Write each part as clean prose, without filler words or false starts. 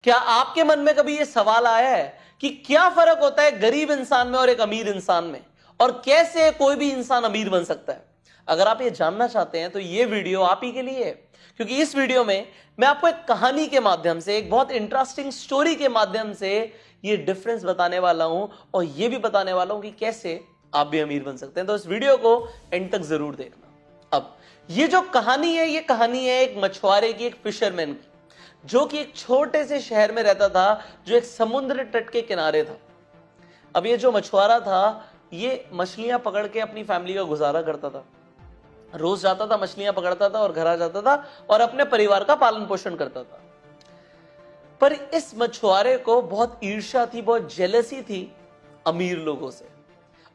क्या आपके मन में कभी यह सवाल आया है कि क्या फर्क होता है गरीब इंसान में और एक अमीर इंसान में, और कैसे कोई भी इंसान अमीर बन सकता है? अगर आप ये जानना चाहते हैं तो ये वीडियो आप ही के लिए है, क्योंकि इस वीडियो में मैं आपको एक कहानी के माध्यम से, एक बहुत इंटरेस्टिंग स्टोरी के माध्यम से ये डिफरेंस बताने वाला हूं, और ये भी बताने वाला हूं कि कैसे आप भी अमीर बन सकते हैं। तो इस वीडियो को एंड तक जरूर देखना। अब ये जो कहानी है, ये कहानी है एक मछुआरे की, एक फिशरमैन की, जो कि एक छोटे से शहर में रहता था, जो एक समुद्र तट के किनारे था। अब ये जो मछुआरा था, ये मछलियां पकड़ के अपनी फैमिली का गुजारा करता था। रोज जाता था, मछलियां पकड़ता था और घर आ जाता था और अपने परिवार का पालन पोषण करता था। पर इस मछुआरे को बहुत ईर्ष्या थी, बहुत जेलसी थी अमीर लोगों से।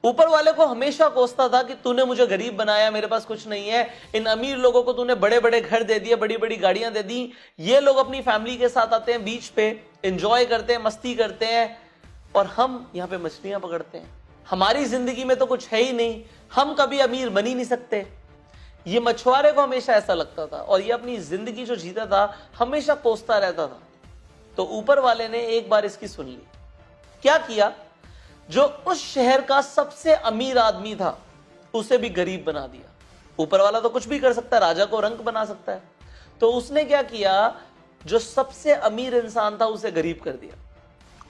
ऊपर वाले को हमेशा कोसता था कि तूने मुझे गरीब बनाया, मेरे पास कुछ नहीं है। इन अमीर लोगों को तूने बड़े बड़े घर दे दिए, बड़ी बड़ी गाड़ियां दे दी। ये लोग अपनी फैमिली के साथ आते हैं बीच पे, एंजॉय करते हैं, मस्ती करते हैं, और हम यहाँ पे मछलियां पकड़ते हैं। हमारी जिंदगी में तो कुछ है ही नहीं, हम कभी अमीर बन ही नहीं सकते। ये मछुआरे को हमेशा ऐसा लगता था, और ये अपनी जिंदगी जो जीता था हमेशा कोसता रहता था। तो ऊपर वाले ने एक बार इसकी सुन ली। क्या किया, जो उस शहर का सबसे अमीर आदमी था उसे भी गरीब बना दिया। ऊपर वाला तो कुछ भी कर सकता है, राजा को रंक बना सकता है। तो उसने क्या किया, जो सबसे अमीर इंसान था उसे गरीब कर दिया।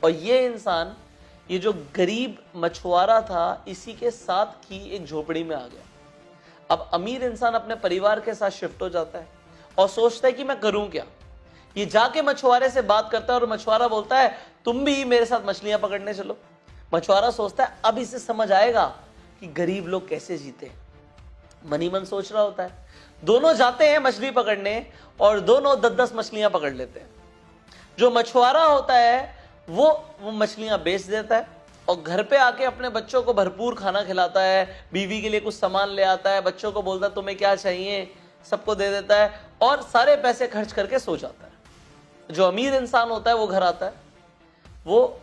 और ये इंसान, ये जो गरीब मछुआरा था, इसी के साथ की एक झोपड़ी में आ गया। अब अमीर इंसान अपने परिवार के साथ शिफ्ट हो जाता है और सोचता है कि मैं करूं क्या। ये जाके मछुआरे से बात करता है और मछुआरा बोलता है तुम भी मेरे साथ मछलियां पकड़ने चलो। मछुआरा सोचता है अब इसे समझ आएगा कि गरीब लोग कैसे जीते। मन ही मन सोच रहा होता है। दोनों जाते हैं मछली पकड़ने और दोनों 10-10 मछलियां पकड़ लेते हैं। जो मछुआरा होता है वो मछलियां बेच देता है और घर पे आके अपने बच्चों को भरपूर खाना खिलाता है, बीवी के लिए कुछ सामान ले आता है, बच्चों को बोलता है तुम्हें क्या चाहिए, सबको दे देता है और सारे पैसे खर्च करके सो जाता है। जो अमीर इंसान होता है वो घर आता है, वो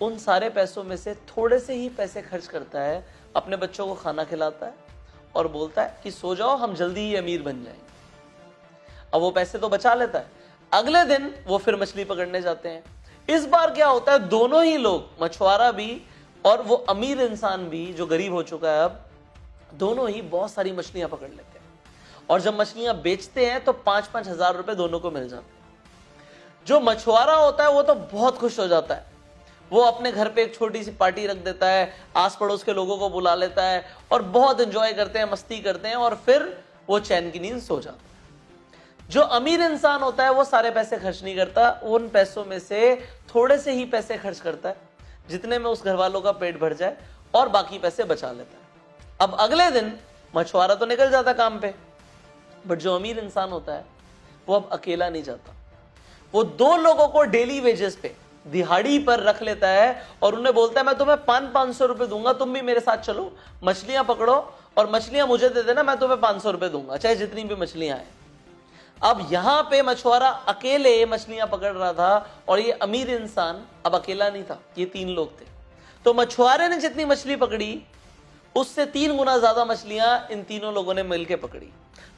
उन सारे पैसों में से थोड़े से ही पैसे खर्च करता है, अपने बच्चों को खाना खिलाता है और बोलता है कि सो जाओ, हम जल्दी ही अमीर बन जाएंगे। अब वो पैसे तो बचा लेता है। अगले दिन वो फिर मछली पकड़ने जाते हैं। इस बार क्या होता है, दोनों ही लोग, मछुआरा भी और वो अमीर इंसान भी जो गरीब हो चुका है, अब दोनों ही बहुत सारी मछलियां पकड़ लेते हैं। और जब मछलियां बेचते हैं तो 5-5 हजार रुपए दोनों को मिल जाते हैं। जो मछुआरा होता है वो तो बहुत खुश हो जाता है। वो अपने घर पे एक छोटी सी पार्टी रख देता है, आस पड़ोस के लोगों को बुला लेता है और बहुत एंजॉय करते हैं, मस्ती करते हैं और फिर वो चैन की नींद सो जाता है। जो अमीर इंसान होता है वो सारे पैसे खर्च नहीं करता, उन पैसों में से थोड़े से ही पैसे खर्च करता है जितने में उस घर वालों का पेट भर जाए, और बाकी पैसे बचा लेता है। अब अगले दिन मछुआरा तो निकल जाता काम पे, बट जो अमीर इंसान होता है वो अब अकेला नहीं जाता। वो 2 लोगों को डेली वेजेस पे, दिहाड़ी पर रख लेता है और उन्हें बोलता है मैं तुम्हें 500-500 रुपए दूंगा, तुम भी मेरे साथ चलो, मछलियां पकड़ो और मछलियां मुझे दे देना, मैं तुम्हें 500 रुपए दूंगा, चाहे जितनी भी मछलियां आए। अब यहां पे मछुआरा अकेले मछलियां पकड़ रहा था और ये अमीर इंसान अब अकेला नहीं था, ये 3 लोग थे। तो मछुआरे ने जितनी मछली पकड़ी उससे 3 गुना ज्यादा मछलियां इन तीनों लोगों ने मिलकर पकड़ी।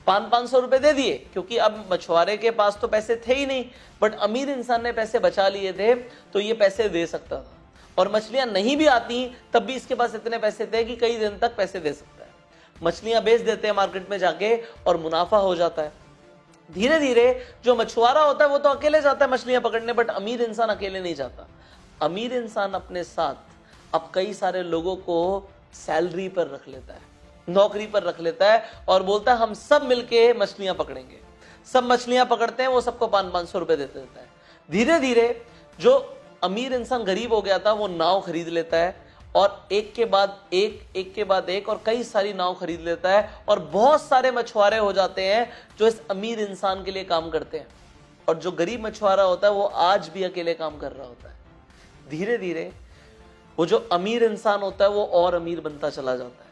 500-500 रुपए दे दिए, क्योंकि अब मछुआरे के पास तो पैसे थे ही नहीं, बट अमीर इंसान ने पैसे बचा लिए थे तो ये पैसे दे सकता था। और मछलियां नहीं भी आती तब भी इसके पास इतने पैसे थे कि कई दिन तक पैसे दे सकता है। मछलियां बेच देते हैं मार्केट में जाके और मुनाफा हो जाता है। धीरे धीरे जो मछुआरा होता है वो तो अकेले जाता है मछलियां पकड़ने, बट अमीर इंसान अकेले नहीं जाता। अमीर इंसान अपने साथ अब कई सारे लोगों को सैलरी पर रख लेता है, नौकरी पर रख लेता है और बोलता है हम सब मिलके मछलियां पकड़ेंगे। सब मछलियां पकड़ते हैं, वो सबको 500-500 रुपए देते देता है। धीरे धीरे जो अमीर इंसान गरीब हो गया था वो नाव खरीद लेता है और एक के बाद एक और कई सारी नाव खरीद लेता है और बहुत सारे मछुआरे हो जाते हैं जो इस अमीर इंसान के लिए काम करते हैं। और जो गरीब मछुआरा होता है वो आज भी अकेले काम कर रहा होता है। धीरे धीरे वो जो अमीर इंसान होता है वो और अमीर बनता चला जाता है।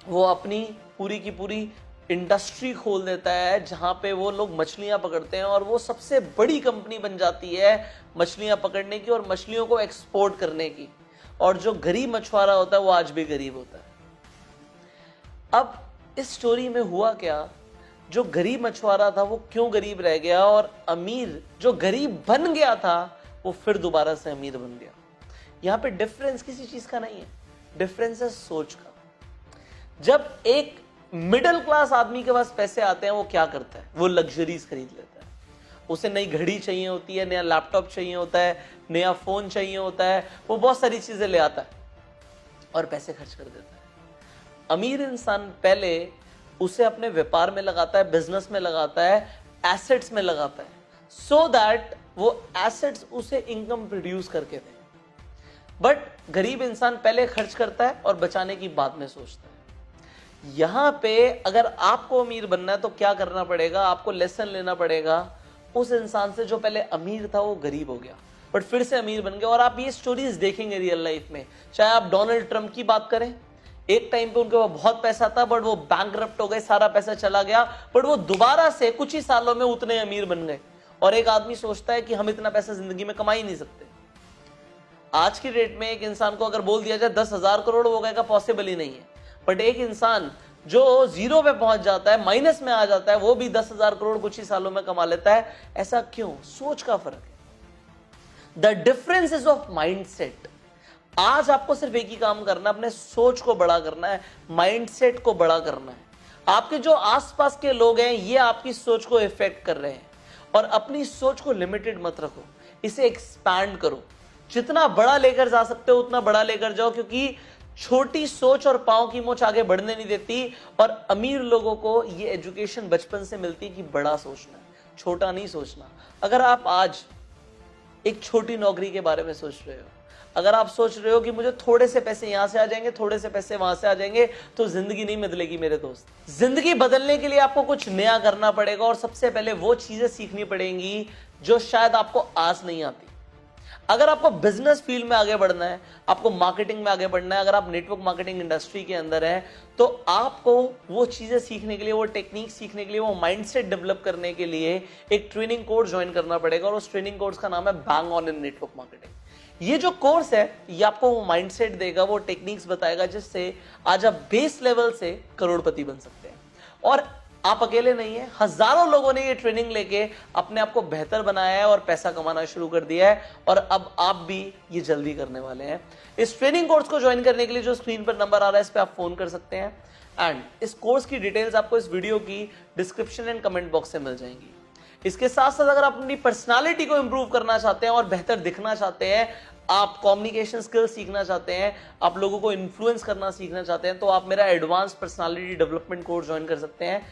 वो अपनी पूरी की पूरी इंडस्ट्री खोल देता है जहां पे वो लोग मछलियां पकड़ते हैं और वो सबसे बड़ी कंपनी बन जाती है मछलियां पकड़ने की और मछलियों को एक्सपोर्ट करने की। और जो गरीब मछुआरा होता है वो आज भी गरीब होता है। अब इस स्टोरी में हुआ क्या, जो गरीब मछुआरा था वो क्यों गरीब रह गया, और अमीर जो गरीब बन गया था वो फिर दोबारा से अमीर बन गया। यहां पे डिफरेंस किसी चीज का नहीं है, डिफरेंस है सोच का। जब एक मिडिल क्लास आदमी के पास पैसे आते हैं वो क्या करता है, वो लग्जरीज खरीद लेता है। उसे नई घड़ी चाहिए होती है, नया लैपटॉप चाहिए होता है, नया फोन चाहिए होता है, वो बहुत सारी चीजें ले आता है और पैसे खर्च कर देता है। अमीर इंसान पहले उसे अपने व्यापार में लगाता है, बिजनेस में लगाता है, एसेट्स में लगाता है, सो दैट वो एसेट्स उसे इनकम प्रोड्यूस करके दें। बट गरीब इंसान पहले खर्च करता है और बचाने की बाद में सोचता है। यहां पे अगर आपको अमीर बनना है तो क्या करना पड़ेगा, आपको लेसन लेना पड़ेगा उस इंसान से जो पहले अमीर था वो गरीब हो गया बट फिर से अमीर बन गया। और आप ये स्टोरीज देखेंगे रियल लाइफ में, चाहे आप डोनाल्ड ट्रंप की बात करें, एक टाइम पे उनके पास बहुत पैसा था बट वो बैंकरप्ट हो गए, सारा पैसा चला गया, बट वो दोबारा से कुछ ही सालों में उतने अमीर बन गए। और एक आदमी सोचता है कि हम इतना पैसा जिंदगी में कमा ही नहीं सकते। आज की डेट में एक इंसान को अगर बोल दिया जाए 10,000 करोड़ हो गए का, पॉसिबल ही नहीं है। बट एक इंसान जो जीरो पे पहुंच जाता है, माइनस में आ जाता है, वो भी 10,000 करोड़ कुछ ही सालों में कमा लेता है। ऐसा क्यों? सोच का फर्क है। The difference is of mindset. आज आपको सिर्फ एक ही काम करना है, अपने सोच को बड़ा करना है, माइंडसेट को बड़ा करना है। आपके जो आसपास के लोग हैं ये आपकी सोच को इफेक्ट कर रहे हैं, और अपनी सोच को लिमिटेड मत रखो, इसे एक्सपैंड करो। जितना बड़ा लेकर जा सकते हो उतना बड़ा लेकर जाओ, क्योंकि छोटी सोच और पांव की मोच आगे बढ़ने नहीं देती। और अमीर लोगों को ये एजुकेशन बचपन से मिलती है कि बड़ा सोचना है, छोटा नहीं सोचना। अगर आप आज एक छोटी नौकरी के बारे में सोच रहे हो, अगर आप सोच रहे हो कि मुझे थोड़े से पैसे यहां से आ जाएंगे, थोड़े से पैसे वहां से आ जाएंगे, तो जिंदगी नहीं बदलेगी मेरे दोस्त। जिंदगी बदलने के लिए आपको कुछ नया करना पड़ेगा, और सबसे पहले वो चीजें सीखनी पड़ेंगी जो शायद आपको आज नहीं आती। अगर आपको बिजनेस फील्ड में आगे बढ़ना है, आपको मार्केटिंग में आगे बढ़ना है, अगर आप नेटवर्क मार्केटिंग इंडस्ट्री के अंदर हैं, तो आपको वो चीजें सीखने के लिए, वो टेक्निक सीखने के लिए, वो माइंडसेट डेवलप करने के लिए एक ट्रेनिंग कोर्स ज्वाइन करना पड़ेगा। और उस ट्रेनिंग कोर्स का नाम है bang on in network marketing. ये जो कोर्स है ये आपको वो माइंडसेट देगा, वो टेक्निक्स बताएगा जिससे आज आप बेस लेवल से करोड़पति बन सकते हैं। और आप अकेले नहीं है, हजारों लोगों ने ये ट्रेनिंग लेके अपने आप को बेहतर बनाया है और पैसा कमाना शुरू कर दिया है, और अब आप भी ये जल्दी करने वाले हैं। इस ट्रेनिंग कोर्स को ज्वाइन करने के लिए जो स्क्रीन पर नंबर आ रहा है इस पे आप फोन कर सकते हैं, एंड इस कोर्स की डिटेल्स आपको इस वीडियो की डिस्क्रिप्शन एंड कमेंट बॉक्स से मिल जाएंगी। इसके साथ साथ अगर आप अपनी पर्सनालिटी को इंप्रूव करना चाहते हैं और बेहतर दिखना चाहते हैं, आप कम्युनिकेशन स्किल्स सीखना चाहते हैं, आप लोगों को इन्फ्लुएंस करना सीखना चाहते हैं, तो आप मेरा advance personality development course join कर सकते हैं।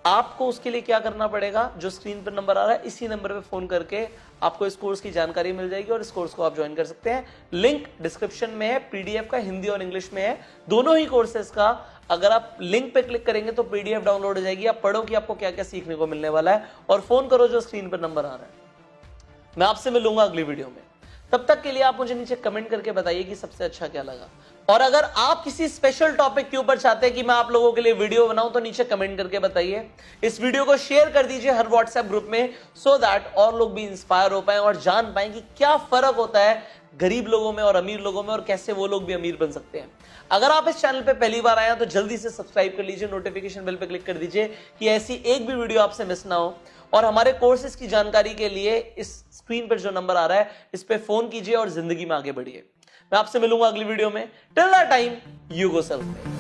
आपको उसके लिए क्या करना पड़ेगा, जो स्क्रीन पर नंबर आ रहा है इसी नंबर पे फोन करके आपको इस कोर्स की जानकारी मिल जाएगी और इस कोर्स को आप ज्वाइन कर सकते हैं। लिंक डिस्क्रिप्शन में है, पीडीएफ का हिंदी और इंग्लिश में है, दोनों ही कोर्सेज का। अगर आप लिंक पे क्लिक करेंगे तो पीडीएफ डाउनलोड हो जाएगी, आप पढ़ो कि आपको क्या क्या सीखने को मिलने वाला है, और फोन करो जो स्क्रीन पर नंबर आ रहा है। मैं आपसे मिलूंगा अगली वीडियो में, तब तक के लिए आप मुझे नीचे कमेंट करके बताइए कि सबसे अच्छा क्या लगा। और अगर आप किसी स्पेशल टॉपिक के ऊपर चाहते हैं कि मैं आप लोगों के लिए वीडियो बनाऊं तो नीचे कमेंट करके बताइए। इस वीडियो को शेयर कर दीजिए हर व्हाट्सएप ग्रुप में, सो दैट और लोग भी इंस्पायर हो पाए और जान पाए कि क्या फर्क होता है गरीब लोगों में और अमीर लोगों में, और कैसे वो लोग भी अमीर बन सकते हैं। अगर आप इस चैनल पे पहली बार आए हैं तो जल्दी से सब्सक्राइब कर लीजिए, नोटिफिकेशन बेल पे क्लिक कर दीजिए कि ऐसी एक भी वीडियो आपसे मिस ना हो। और हमारे कोर्सेज की जानकारी के लिए इस स्क्रीन पर जो नंबर आ रहा है इस पे फोन कीजिए और जिंदगी में आगे बढ़िए। मैं आपसे मिलूंगा अगली वीडियो में। Till that time, you go self made.